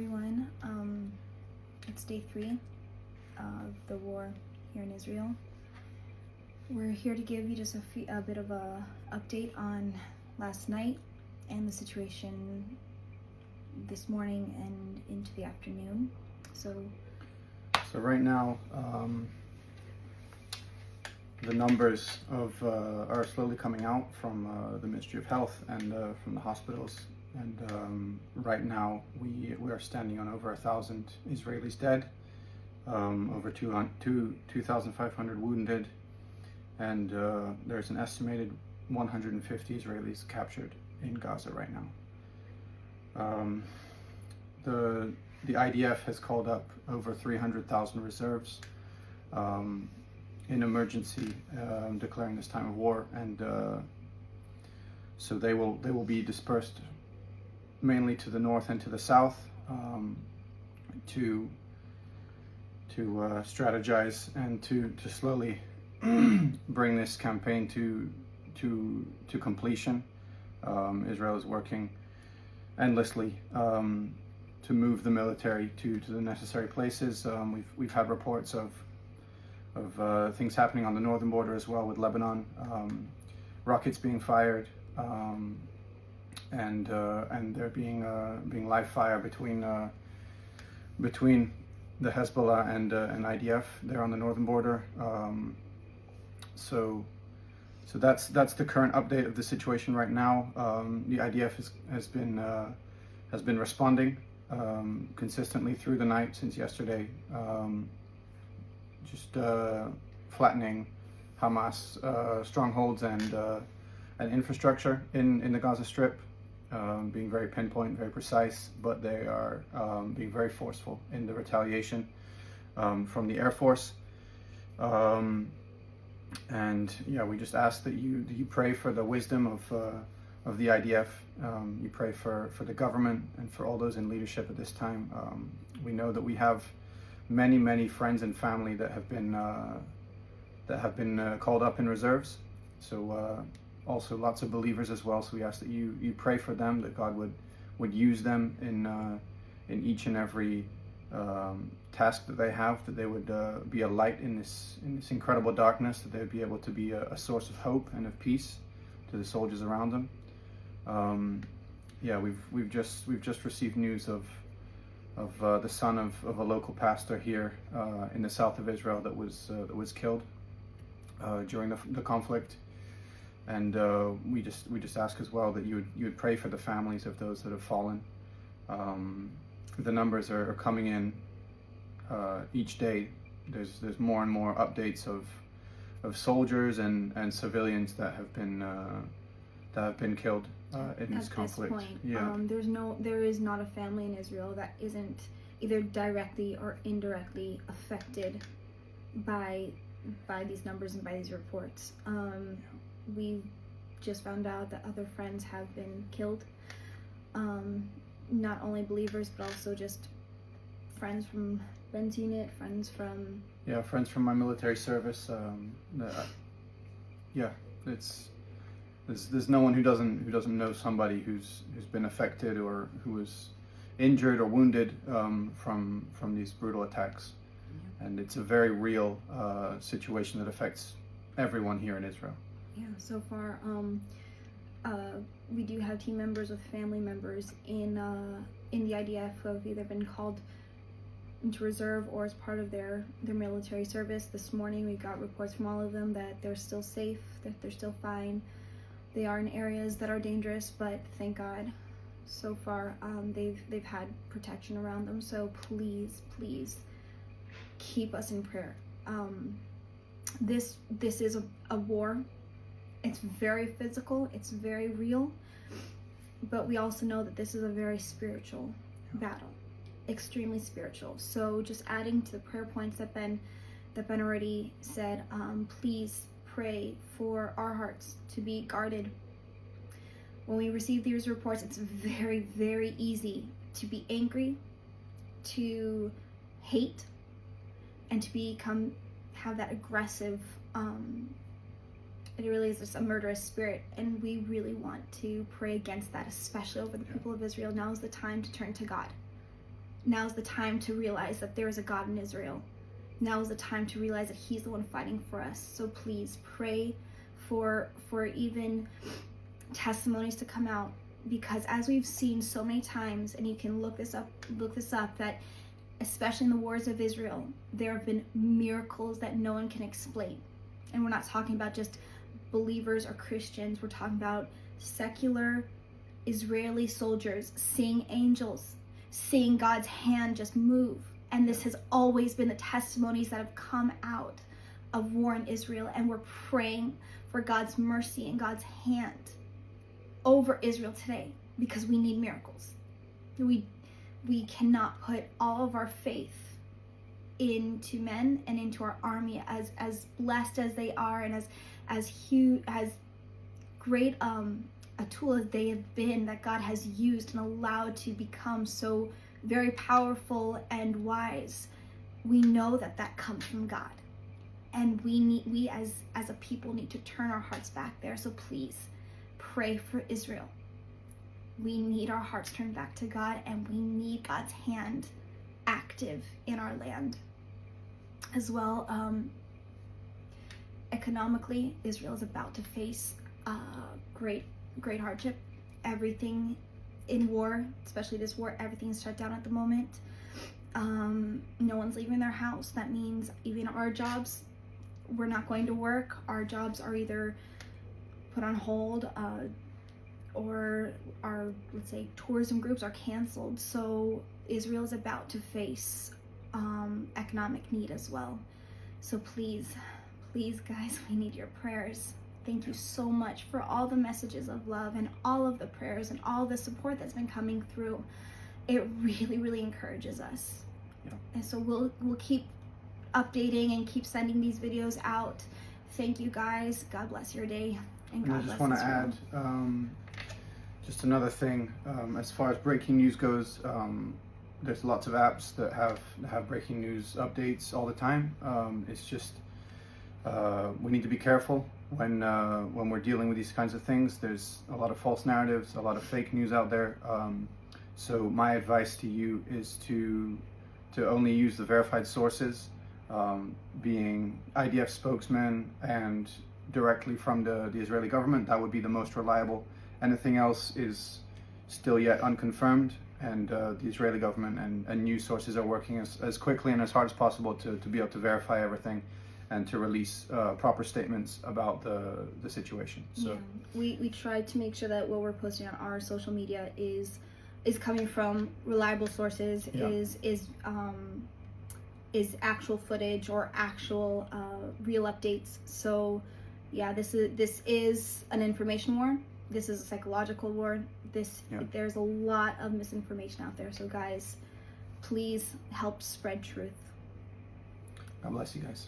everyone. It's day 3 of the war here in Israel. We're here to give you just a bit of a update on last night and the situation this morning and into the afternoon. So right now, the numbers are slowly coming out from the Ministry of Health and from the hospitals. And right now, we are standing on over 1,000 Israelis dead, over 2,500 wounded, and there's an estimated 150 Israelis captured in Gaza right now. The IDF has called up over 300,000 reserves in emergency, declaring this time of war, and so they will be dispersed mainly to the north and to the south, to strategize and to slowly bring this campaign to completion. Israel is working endlessly to move the military to the necessary places. We've had reports of things happening on the northern border as well with Lebanon, rockets being fired, and there being live fire between the Hezbollah and IDF there on the northern border. So that's the current update of the situation right now. The IDF has been responding consistently through the night since yesterday, just flattening Hamas strongholds and infrastructure in the Gaza Strip, being very pinpoint, very precise, but they are being very forceful in the retaliation from the Air Force. And yeah, we just ask that you pray for the wisdom of the IDF. You pray for the government and for all those in leadership at this time. We know that we have many friends and family that have been called up in reserves. So also lots of believers as well. So we ask that you pray for them, that God would use them in each and every task that they have, that they would be a light in this incredible darkness, that they would be able to be a source of hope and of peace to the soldiers around them. Yeah, we've just received news of the son of a local pastor here in the south of Israel that was killed during the conflict, and we just ask as well that you would pray for the families of those that have fallen. The numbers are coming in each day. There's more and more updates of soldiers and civilians that have been killed in this conflict. At this point, yeah. There is not a family in Israel that isn't either directly or indirectly affected by these numbers and by these reports. We just found out that other friends have been killed. Not only believers, but also just friends from Ben's unit, friends from my military service. There's no one who doesn't know somebody who's been affected or who was injured or wounded from these brutal attacks, and it's a very real situation that affects everyone here in Israel. Yeah, so far, we do have team members with family members in the IDF who have either been called into reserve or as part of their military service. This morning we got reports from all of them that they're still safe, that they're still fine. They are in areas that are dangerous, but thank God, so far they've had protection around them. So please keep us in prayer. This is a war. It's very physical, it's very real, but we also know that this is a very spiritual battle, extremely spiritual. So just adding to the prayer points that Ben already said, please pray for our hearts to be guarded. When we receive these reports, it's very easy to be angry, to hate, and to have that aggressive, it really is just a murderous spirit, and we really want to pray against that, especially over the people of Israel. Now is the time to turn to God. Now's the time to realize that there is a God in Israel. Now is the time to realize that he's the one fighting for us. So please pray for even testimonies to come out, because as we've seen so many times, and you can look this up, that especially in the wars of Israel, there have been miracles that no one can explain. And we're not talking about just believers or Christians. We're talking about secular Israeli soldiers seeing angels, seeing God's hand just move. And this has always been the testimonies that have come out of war in Israel. And we're praying for God's mercy and God's hand over Israel today, because we need miracles. We cannot put all of our faith into men and into our army, as blessed as they are, and as huge, as great a tool as they have been, that God has used and allowed to become so very powerful and wise. We know that comes from God, and we as a people need to turn our hearts back there. So please pray for Israel. We need our hearts turned back to God, and we need God's hand active in our land as well. Economically, Israel is about to face great hardship. Everything in war, especially this war, everything's shut down at the moment. No one's leaving their house. That means even our jobs, we're not going to work. Our jobs are either put on hold, or our, let's say, tourism groups are canceled. So Israel is about to face economic need as well. So please guys, we need your prayers. Thank you so much for all the messages of love and all of the prayers and all the support that's been coming through. It really encourages us. Yeah. And so we'll keep updating and keep sending these videos out. Thank you guys. God bless your day. And God I just bless want to Israel. add just another thing, as far as breaking news goes. There's lots of apps that have breaking news updates all the time. It's just we need to be careful when we're dealing with these kinds of things. There's a lot of false narratives, a lot of fake news out there. So my advice to you is to only use the verified sources, being IDF spokesmen and directly from the Israeli government. That would be the most reliable. Anything else is still yet unconfirmed, and the Israeli government and news sources are working as quickly and as hard as possible to be able to verify everything and to release proper statements about the situation. So yeah. We try to make sure that what we're posting on our social media is coming from reliable sources, yeah. is actual footage or actual real updates. So yeah, this is an information war. This is a psychological war. There's a lot of misinformation out there. So guys, please help spread truth. God bless you guys.